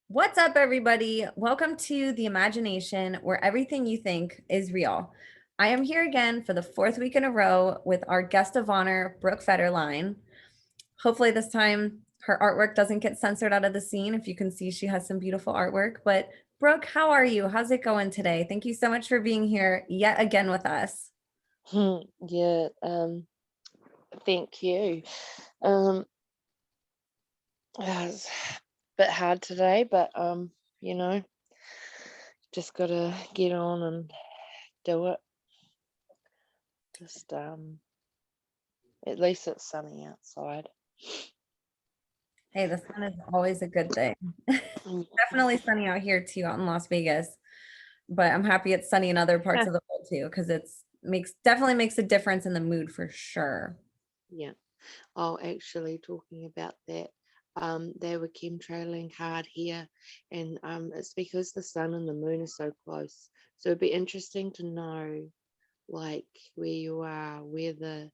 What's up, everybody? Welcome to the imagination where everything you think is real. I am here again for the fourth week in a row with our guest of honor, Brooke Federline. Hopefully, this time her artwork doesn't get censored out of the scene. If you can see, she has some beautiful artwork. But, Brooke, how are you? How's it going today? Thank you so much for being here yet again with us. Yeah, thank you. Um, it's a bit hard today, but you know, just gotta get on and do it. Just at least it's sunny outside. Hey, the sun is always a good thing. Mm. Definitely sunny out here too, out in Las Vegas. But I'm happy it's sunny in other parts of the world too, because it's definitely makes a difference in the mood for sure. Yeah. Oh, actually, talking about that, they were chemtrailing hard here, and it's because the sun and the moon are so close. So it'd be interesting to know, like, where you are, where the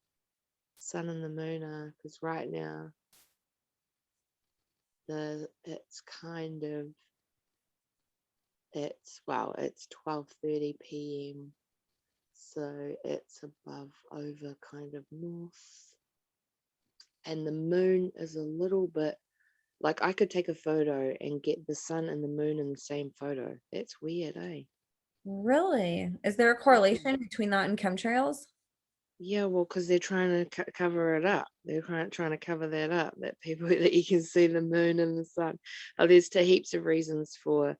sun and the moon are, because right now it's kind of it's 12:30 p.m. So it's above over kind of north, and the moon is a little bit like I could take a photo and get the sun and the moon in the same photo. That's weird, eh? Really? Is there a correlation between that and chemtrails? Yeah, well, because they're trying to cover it up. They're trying to cover that up, that people that you can see the moon and the sun. Oh, there's heaps of reasons for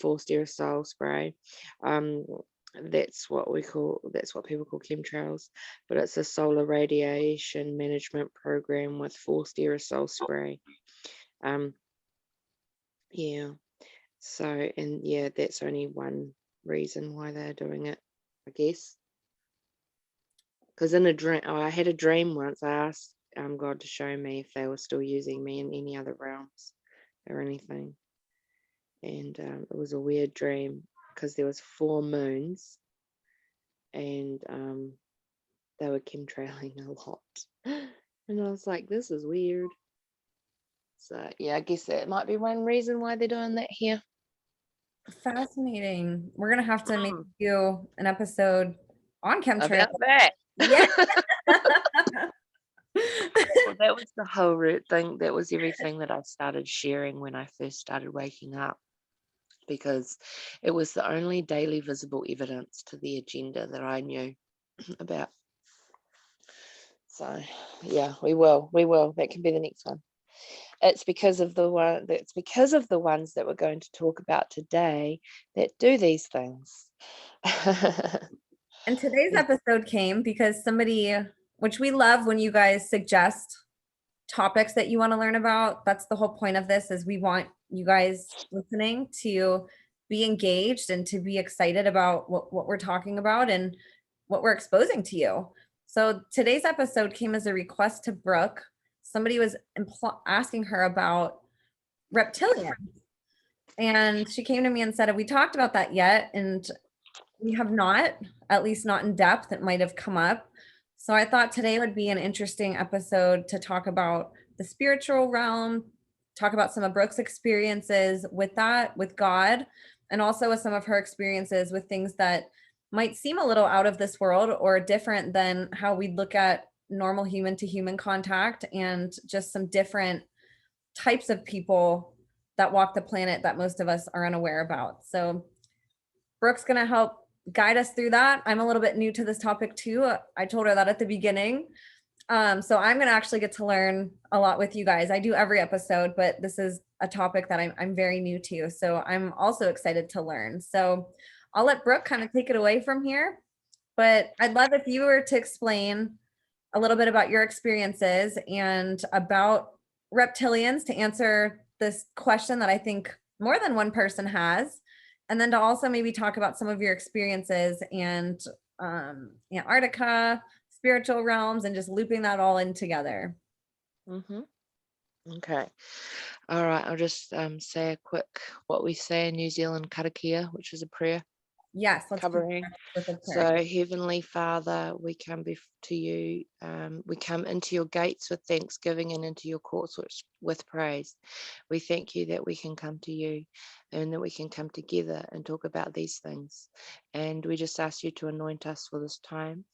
forced aerosol spray. Um, that's what people call chemtrails, but it's a solar radiation management program with forced aerosol spray. Um, yeah. So, and yeah, that's only one reason why they're doing it, I guess. Because in a dream, I had a dream once. I asked God to show me if they were still using me in any other realms or anything, and it was a weird dream because there was 4 moons, and they were chemtrailing a lot, and I was like, "This is weird." So yeah, I guess that might be one reason why they're doing that here. Fascinating. We're gonna have to make you an episode on chemtrails. About that. Yeah. Well, that was the whole root thing. That was everything that I started sharing when I first started waking up, because it was the only daily visible evidence to the agenda that I knew about. So, yeah, we will. That can be the next one. It's because of the ones that we're going to talk about today that do these things. And today's episode came because somebody, which we love when you guys suggest topics that you want to learn about. That's the whole point of this is we want you guys listening to be engaged and to be excited about what we're talking about and what we're exposing to you. So today's episode came as a request to Brooke. Somebody was asking her about reptilians. And she came to me and said, have we talked about that yet? And we have not, at least not in depth. It might have come up. So I thought today would be an interesting episode to talk about the spiritual realm, talk about some of Brooke's experiences with that, with God, and also with some of her experiences with things that might seem a little out of this world or different than how we look at normal human to human contact, and just some different types of people that walk the planet that most of us are unaware about. So Brooke's going to help guide us through that. I'm a little bit new to this topic too. I told her that at the beginning. So I'm going to actually get to learn a lot with you guys. I do every episode, but this is a topic that I'm very new to. So I'm also excited to learn. So I'll let Brooke kind of take it away from here. But I'd love if you were to explain a little bit about your experiences and about reptilians to answer this question that I think more than one person has. And then to also maybe talk about some of your experiences and Antarctica, spiritual realms, and just looping that all in together. Mm-hmm. Okay. All right. I'll just say a quick what we say in New Zealand, karakia, which is a prayer. Yes, let's covering. with a prayer. So, Heavenly Father, we come to you. We come into your gates with thanksgiving and into your courts with praise. We thank you that we can come to you and that we can come together and talk about these things. And we just ask you to anoint us for this time.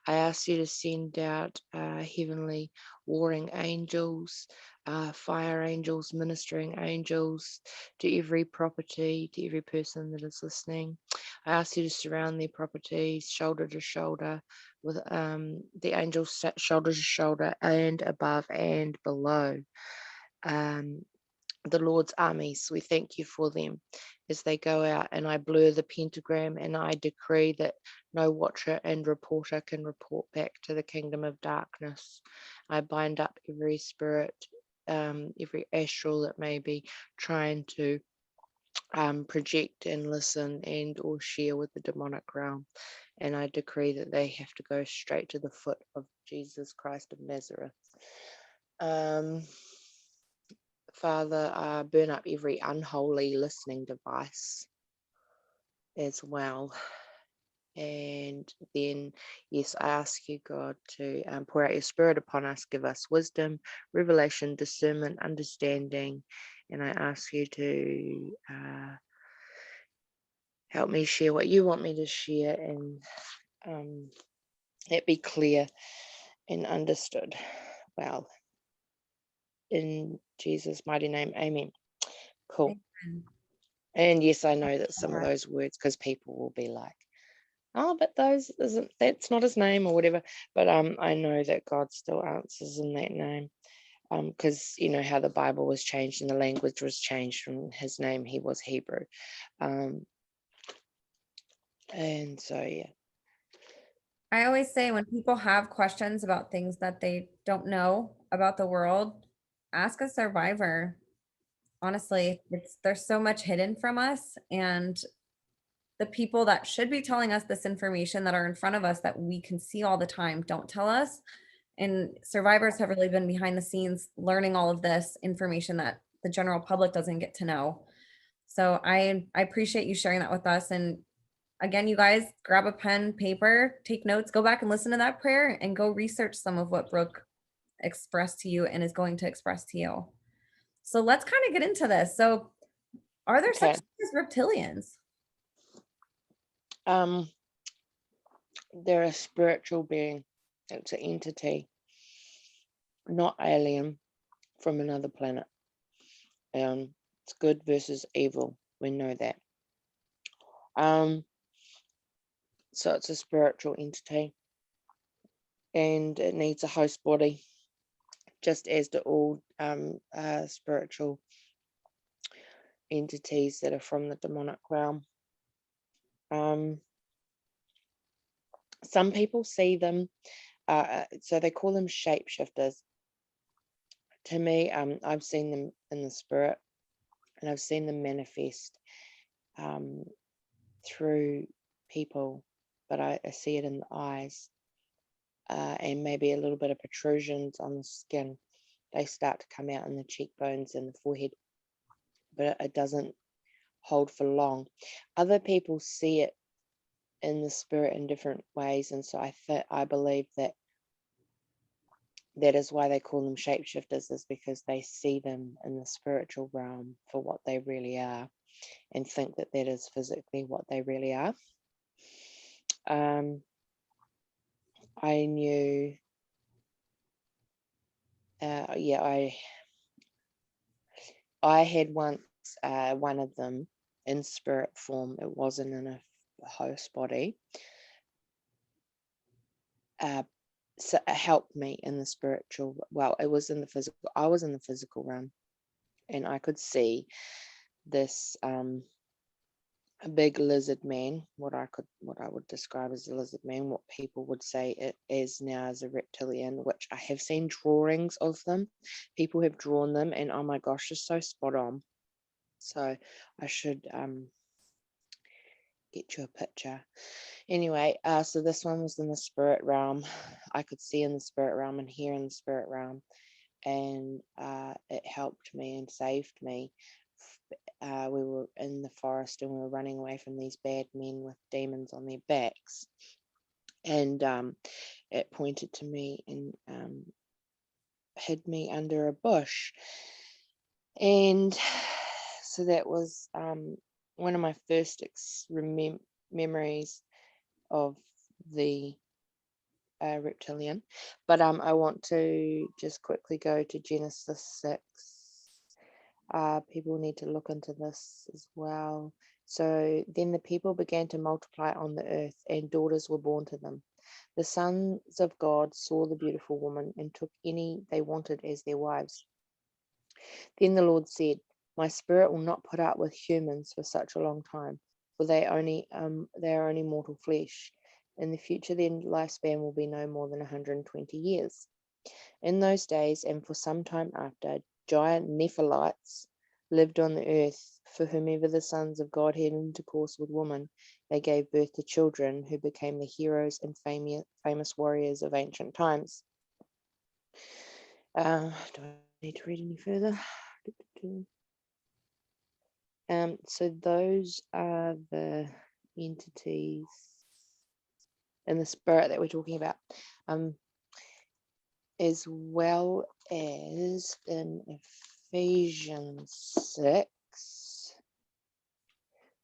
I ask you to send out heavenly warring angels, fire angels, ministering angels to every property, to every person that is listening. I ask you to surround their properties shoulder to shoulder with the angels shoulder to shoulder and above and below. The Lord's armies, we thank you for them as they go out, and I blur the pentagram and I decree that no watcher and reporter can report back to the kingdom of darkness. I bind up every spirit, every astral that may be trying to project and listen and or share with the demonic realm, and I decree that they have to go straight to the foot of Jesus Christ of Nazareth. Father, burn up every unholy listening device as well. And then, yes, I ask you, God, to pour out your spirit upon us, give us wisdom, revelation, discernment, understanding. And I ask you to help me share what you want me to share, and it be clear and understood well. In Jesus' mighty name, amen. Cool. Amen. And yes, I know that some of those words, because people will be like, oh, but that's not his name or whatever. But I know that God still answers in that name. Because you know how the Bible was changed and the language was changed from his name. He was Hebrew. And so, yeah. I always say when people have questions about things that they don't know about the world, ask a survivor. Honestly, there's so much hidden from us, and the people that should be telling us this information that are in front of us that we can see all the time don't tell us. And survivors have really been behind the scenes learning all of this information that the general public doesn't get to know. So I appreciate you sharing that with us. And again, you guys grab a pen, paper, take notes, go back and listen to that prayer and go research some of what Brooke expressed to you and is going to express to you. So let's kind of get into this. So are there such things as reptilians? They're a spiritual being. It's an entity, not alien, from another planet. It's good versus evil. We know that. So it's a spiritual entity, and it needs a host body, just as do all spiritual entities that are from the demonic realm. Some people see them, so they call them shapeshifters. To me, I've seen them in the spirit, and I've seen them manifest through people, but I see it in the eyes, and maybe a little bit of protrusions on the skin. They start to come out in the cheekbones and the forehead, but it doesn't hold for long. Other people see it in the spirit in different ways, and so I believe that is why they call them shapeshifters, is because they see them in the spiritual realm for what they really are, and think that is physically what they really are. I knew, I had once one of them in spirit form. It wasn't in a host body. So it helped me in the spiritual. Well, it was in the physical. I was in the physical realm, and I could see this a big lizard man. What I would describe as a lizard man. What people would say it is now as a reptilian, which I have seen drawings of them. People have drawn them, and oh my gosh, it's so spot on. So I should get you a picture. Anyway, so this one was in the spirit realm. I could see in the spirit realm and hear in the spirit realm, and it helped me and saved me we were in the forest and we were running away from these bad men with demons on their backs. And it pointed to me and hid me under a bush. And so that was one of my first memories of the reptilian. But I want to just quickly go to Genesis 6. People need to look into this as well. So then the people began to multiply on the earth, and daughters were born to them. The sons of God saw the beautiful woman and took any they wanted as their wives. Then the Lord said, my spirit will not put up with humans for such a long time, for they are only mortal flesh. In the future, their lifespan will be no more than 120 years. In those days, and for some time after, giant Nephilites lived on the earth. For whomever the sons of God had intercourse with women, they gave birth to children who became the heroes and famous warriors of ancient times. Do I need to read any further? So those are the entities in the spirit that we're talking about, as well as in Ephesians 6.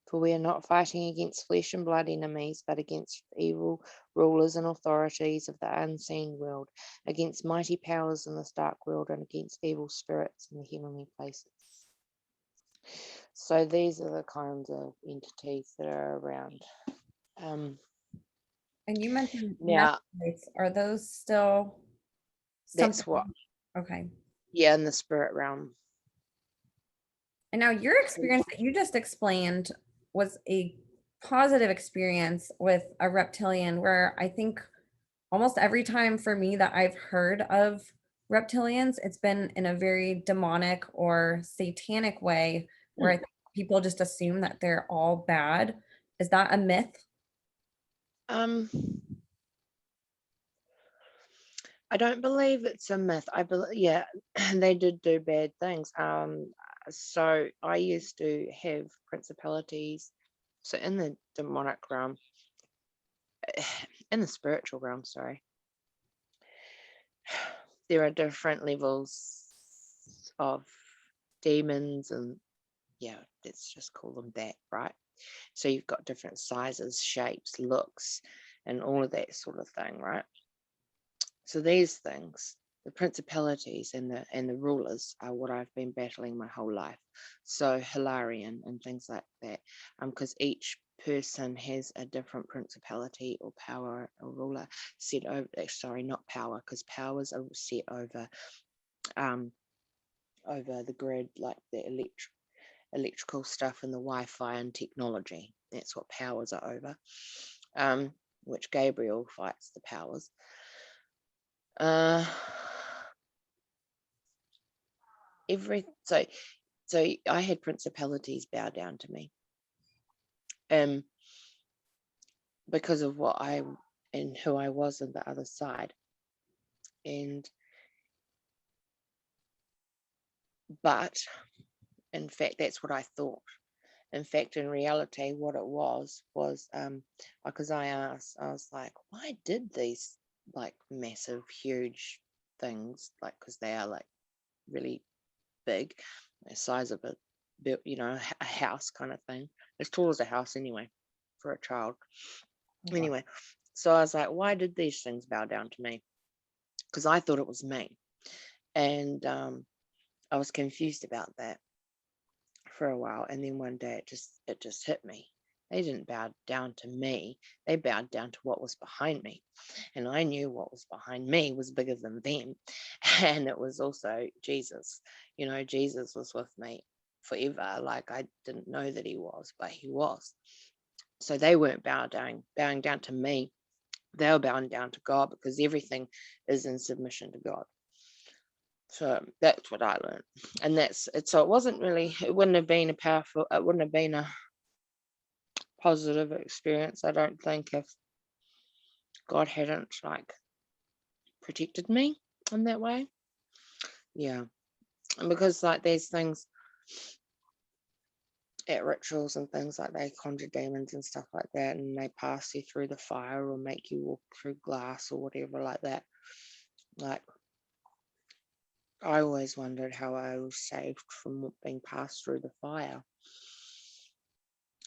For we are not fighting against flesh and blood enemies, but against evil rulers and authorities of the unseen world, against mighty powers in this dark world, and against evil spirits in the heavenly places. So these are the kinds of entities that are around. And you mentioned Now, Nephites. Are those still that's something? what, Okay. yeah, in the spirit realm. And now your experience that you just explained was a positive experience with a reptilian, where I think almost every time for me that I've heard of reptilians, it's been in a very demonic or satanic way, where I think people just assume that they're all bad. Is that a myth? I don't believe it's a myth. I believe, yeah, they did do bad things. So I used to have principalities. So in the demonic realm, in the spiritual realm, sorry, there are different levels of demons, and yeah, let's just call them that, right? So you've got different sizes, shapes, looks, and all of that sort of thing, right? So these things, the principalities and the rulers, are what I've been battling my whole life. So Hilarion and things like that, because each person has a different principality or power or ruler set over. Sorry, not power, because powers are set over the grid, like the electrical stuff and the Wi-Fi and technology. That's what powers are over. Which Gabriel fights the powers. So I had principalities bow down to me, because of what I and who I was on the other side, but in fact that's what I thought. In fact, in reality, what it was because I was like, why did these like massive, huge things, like, because they are like really big, the size of a house kind of thing, as tall as a house anyway for a child. Anyway, so I was like, why did these things bow down to me? Because I thought it was me, and I was confused about that for a while, and then one day it just hit me. They didn't bow down to me, they bowed down to what was behind me, and I knew what was behind me was bigger than them, and it was also Jesus. Jesus was with me forever. Like, I didn't know that he was, but he was. So they weren't bowing down to me, they were bowing down to God, because everything is in submission to God. So that's what I learned, and that's it. So it wouldn't have been a positive experience, I don't think, if God hadn't like protected me in that way. Yeah, and because like these things, at rituals and things like they conjure demons and stuff like that, and they pass you through the fire or make you walk through glass or whatever like that. Like, I always wondered how I was saved from being passed through the fire.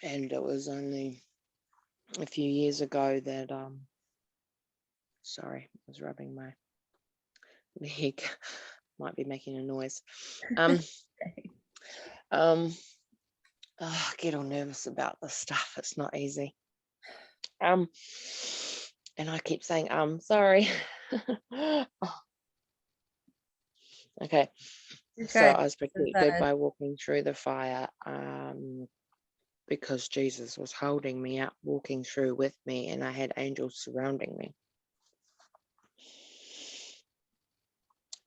And it was only a few years ago that, sorry, I was rubbing my leg, might be making a noise. Oh, I get all nervous about this stuff. It's not easy. And I keep saying, sorry. Okay. So I was protected by walking through the fire, because Jesus was holding me up, walking through with me, and I had angels surrounding me.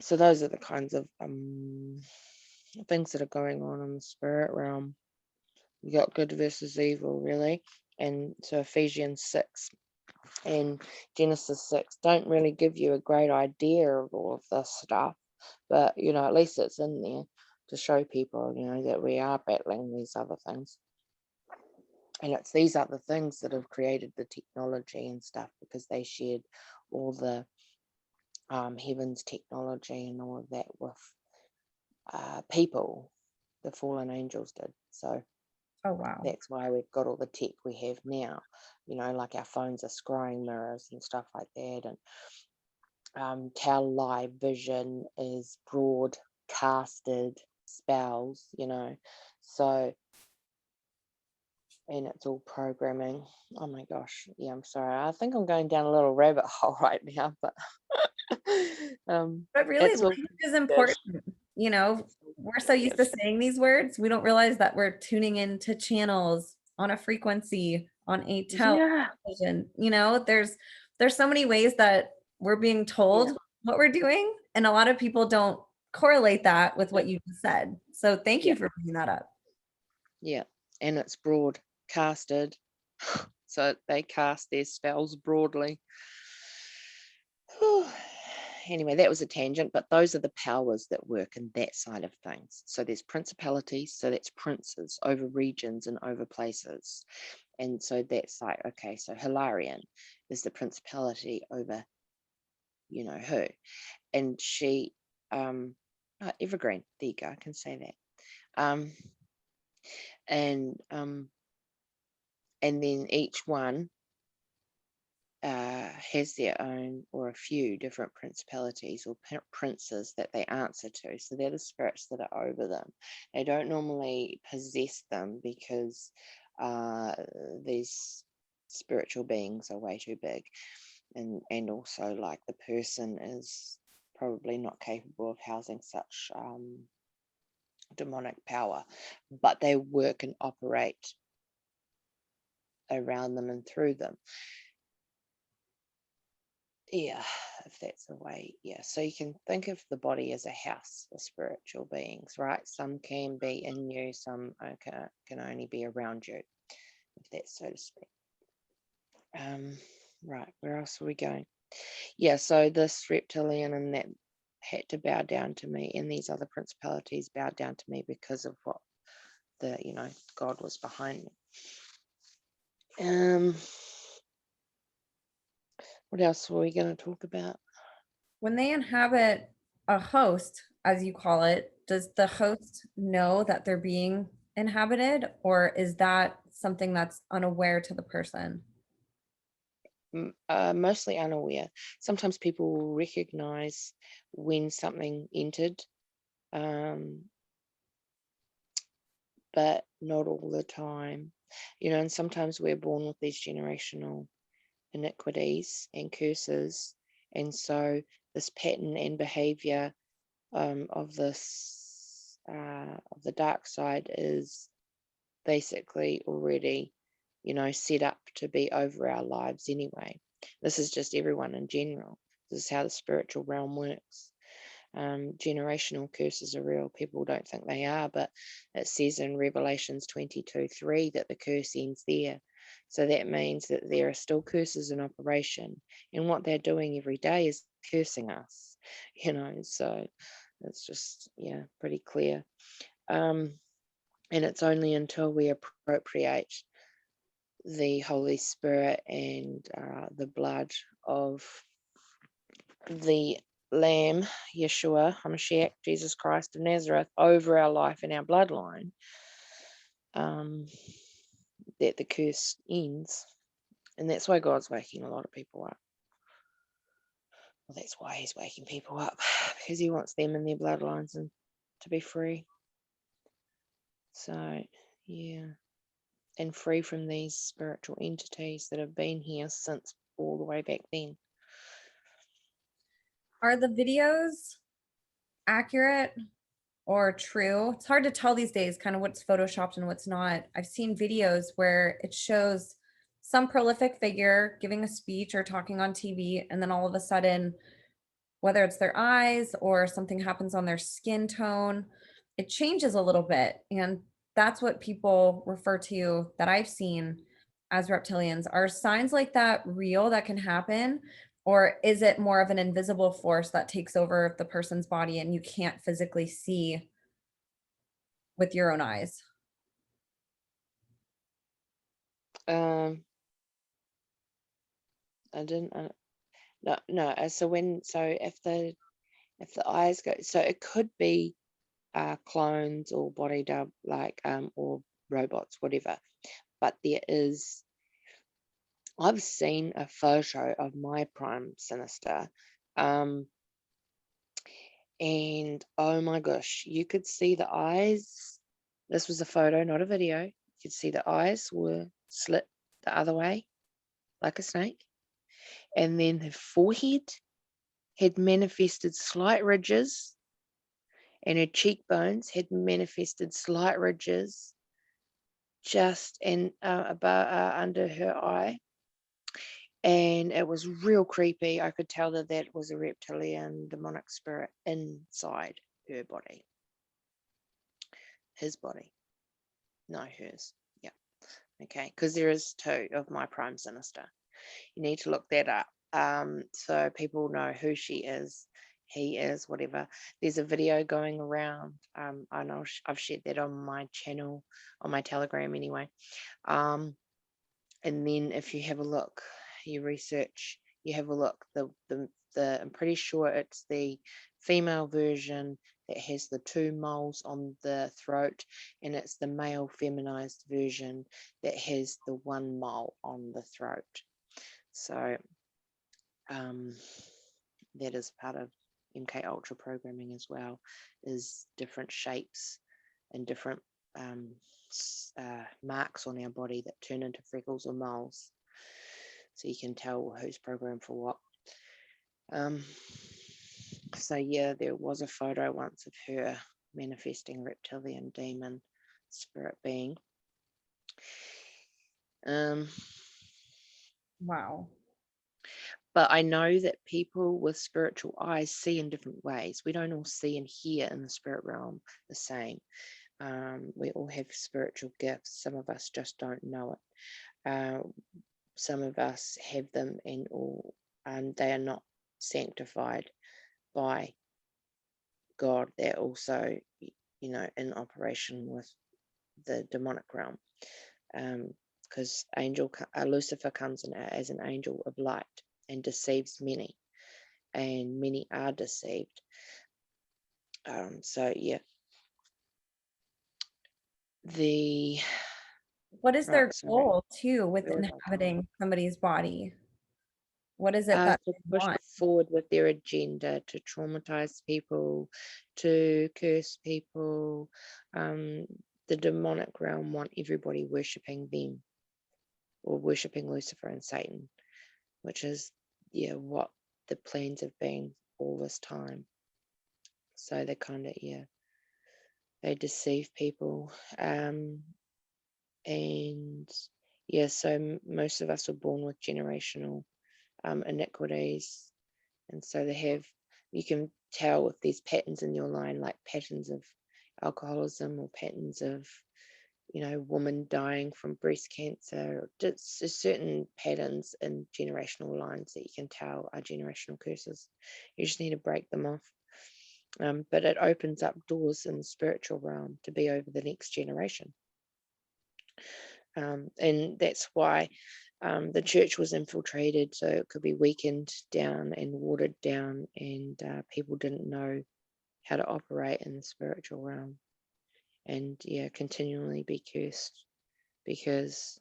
So those are the kinds of things that are going on in the spirit realm. You got good versus evil, really. And so Ephesians 6 and Genesis 6 don't really give you a great idea of all of this stuff, but at least it's in there to show people that we are battling these other things. And it's these other things that have created the technology and stuff, because they shared all the heavens technology and all of that with people. The fallen angels did. So Oh, wow. that's why we've got all the tech we have now, like our phones are scrying mirrors and stuff like that. And our live vision is broadcasted spells, so, and it's all programming. Oh my gosh. Yeah, I'm sorry. I think I'm going down a little rabbit hole right now, but But really, it's all language is important. We're so used to saying these words, we don't realize that we're tuning into channels on a frequency, on a television. There's so many ways that we're being told what we're doing, and a lot of people don't correlate that with what you just said. So thank you for bringing that up. Yeah, and it's broadcasted, so they cast their spells broadly. Anyway, that was a tangent, but those are the powers that work in that side of things. So there's principalities, so that's princes over regions and over places. And so that's like, okay, so Hilarion is the principality over, who. And she, Evergreen, there you go, I can say that. And then each one has their own or a few different principalities or princes that they answer to. So they're the spirits that are over them. They don't normally possess them because these spiritual beings are way too big. And also, like, the person is probably not capable of housing such demonic power, but they work and operate around them and through them. Yeah, if that's the way. Yeah, so you can think of the body as a house for spiritual beings, right? Some can be in you, some can only be around you, if that's so to speak. Right, where else are we going? Yeah, so this reptilian and that had to bow down to me, and these other principalities bowed down to me because of what God was behind me. What else were we going to talk about? When they inhabit a host, as you call it, does the host know that they're being inhabited, or is that something that's unaware to the person? Mostly unaware. Sometimes people will recognize when something entered, but not all the time. And sometimes we're born with these generational iniquities and curses, and so this pattern and behavior of this of the dark side is basically already set up to be over our lives anyway. This is just everyone in general. This is how the spiritual realm works. Generational curses are real. People don't think they are, but it says in Revelations 22:3 that the curse ends there. So that means that there are still curses in operation, and what they're doing every day is cursing us, so it's just, pretty clear. And it's only until we appropriate the Holy Spirit and the blood of the Lamb, Yeshua, HaMashiach, Jesus Christ of Nazareth, over our life and our bloodline, that the curse ends. And that's why God's waking a lot of people up. Well, that's why he's waking people up, because he wants them and their bloodlines and to be free. So, yeah. And free from these spiritual entities that have been here since all the way back then. Are the videos accurate or true? It's hard to tell these days kind of what's photoshopped and what's not. I've seen videos where it shows some prolific figure giving a speech or talking on TV, and then all of a sudden, whether it's their eyes or something happens on their skin tone, it changes a little bit. And that's what people refer to that I've seen as reptilians. Are signs like that real that can happen? Or is it more of an invisible force that takes over the person's body and you can't physically see with your own eyes? I didn't. No. So if the eyes go, so it could be clones or body dub, or robots, whatever. But I've seen a photo of my prime sinister, and oh my gosh, you could see the eyes. This was a photo, not a video. You could see the eyes were slit the other way, like a snake, and then the forehead had manifested slight ridges, and her cheekbones had manifested slight ridges just about under her eye. And it was real creepy. I could tell that was a reptilian demonic spirit inside her body. His body. No, hers. Yeah. Okay. Because there is two of my prime sinister. You need to look that up. So people know who she is, he is, whatever. There's a video going around. I know I've shared that on my channel, on my Telegram anyway. And then if you have a look, you research, you have a look, I'm pretty sure it's the female version that has the two moles on the throat, and it's the male feminized version that has the one mole on the throat. So that is part of MK Ultra programming as well, is different shapes and different marks on our body that turn into freckles or moles, so you can tell who's programmed for what. So yeah, there was a photo once of her manifesting reptilian demon spirit being. Wow. But I know that people with spiritual eyes see in different ways. We don't all see and hear in the spirit realm the same. We all have spiritual gifts. Some of us just don't know it. Some of us have them and they are not sanctified by God. They're also, in operation with the demonic realm. Because Lucifer comes in as an angel of light and deceives many, and many are deceived. So yeah, What is their sorry, goal too with where was I going? inhabiting somebody's body? What is it that To they push want? forward with their agenda, to traumatize people, to curse people. The demonic realm want everybody worshipping them, or worshipping Lucifer and Satan, which is what the plans have been all this time. So they kind of they deceive people, and so most of us were born with generational iniquities, and so you can tell if there's patterns in your line, like patterns of alcoholism or patterns of women dying from breast cancer, just certain patterns in generational lines that you can tell are generational curses. You just need to break them off. but it opens up doors in the spiritual realm to be over the next generation. And that's why the church was infiltrated, so it could be weakened down and watered down, and people didn't know how to operate in the spiritual realm, and continually be cursed because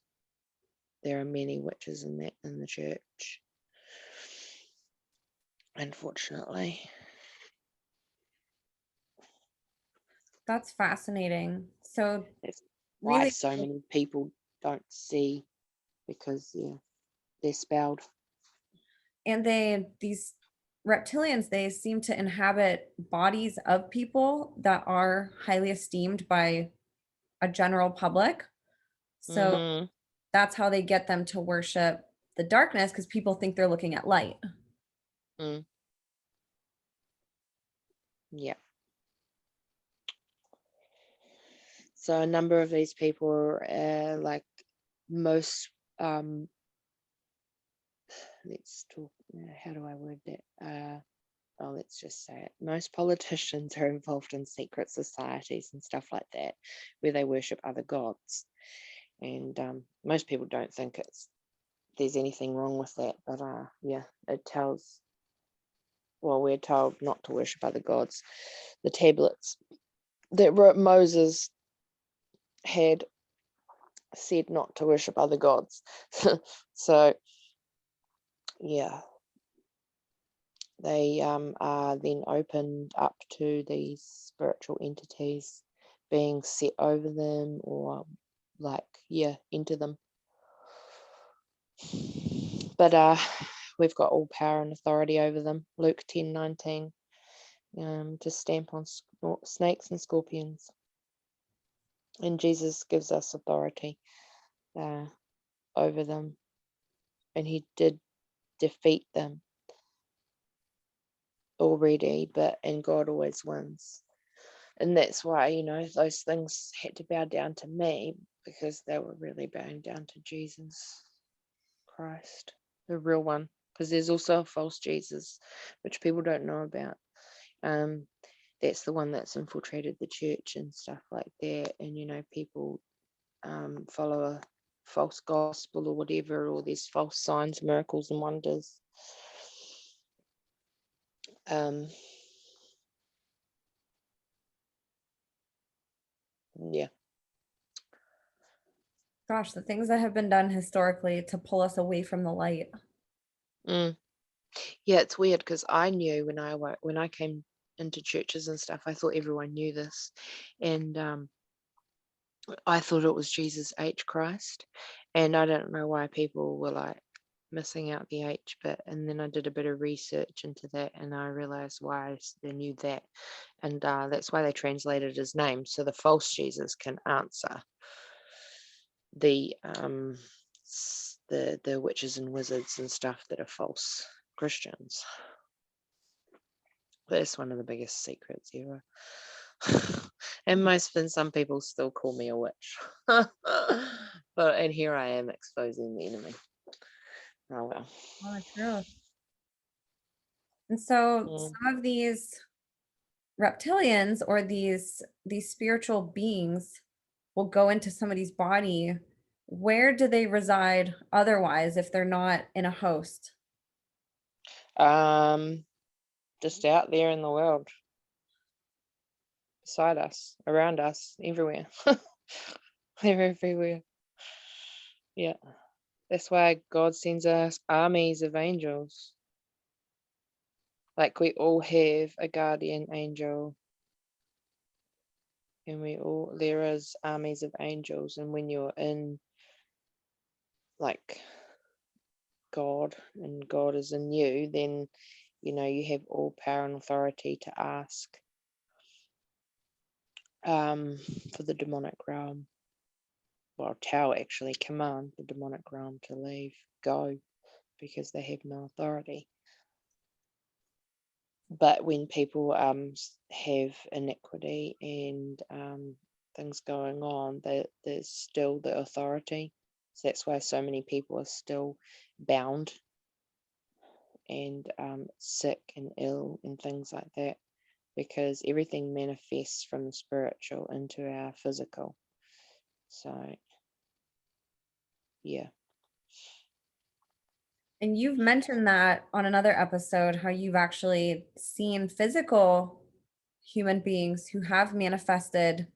there are many witches in the church, unfortunately. That's fascinating. So That's why really, so many people don't see, because they're spelled. and these reptilians, they seem to inhabit bodies of people that are highly esteemed by a general public. So Mm-hmm. that's how they get them to worship the darkness, because people think they're looking at light. Mm. Yeah. So a number of these people are like most, let's talk, how do I word that? Let's just say it. Most politicians are involved in secret societies and stuff like that, where they worship other gods. And most people don't think there's anything wrong with that, but it tells. Well, we're told not to worship other gods. The tablets that Moses had said not to worship other gods. So they are then opened up to these spiritual entities being set over them, or into them. But we've got all power and authority over them. Luke 10:19, to stamp on snakes and scorpions. And Jesus gives us authority over them, and he did defeat them already, and God always wins. And that's why, those things had to bow down to me, because they were really bowing down to Jesus Christ, the real one. Because there's also a false Jesus, which people don't know about. That's the one that's infiltrated the church and stuff like that. And, people follow a false gospel or whatever, or there's false signs, miracles, and wonders. Yeah. Gosh, the things that have been done historically to pull us away from the light. Yeah, it's weird, because I knew when I came into churches and stuff, I thought everyone knew this, and I thought it was Jesus H Christ, and I don't know why people were like missing out the H bit. And then I did a bit of research into that, and I realized why they knew that, and that's why they translated his name, so the false Jesus can answer the witches and wizards and stuff that are false Christians. That's one of the biggest secrets ever. And some people still call me a witch. And here I am exposing the enemy. Oh well. Oh, the truth. And so Mm. some of these reptilians, or these spiritual beings, will go into somebody's body. Where do they reside otherwise if they're not in a host? Just out there in the world, beside us, around us, everywhere. They're everywhere. Yeah. That's why God sends us armies of angels. Like, we all have a guardian angel, and there is armies of angels. And when you're in like God, and God is in you, then you have all power and authority to ask for the demonic realm. Well, tell, actually command the demonic realm to go, because they have no authority. But when people have iniquity and things going on, there's still the authority. So that's why so many people are still bound and sick and ill and things like that, because everything manifests from the spiritual into our physical. So, yeah. And you've mentioned that on another episode, how you've actually seen physical human beings who have manifested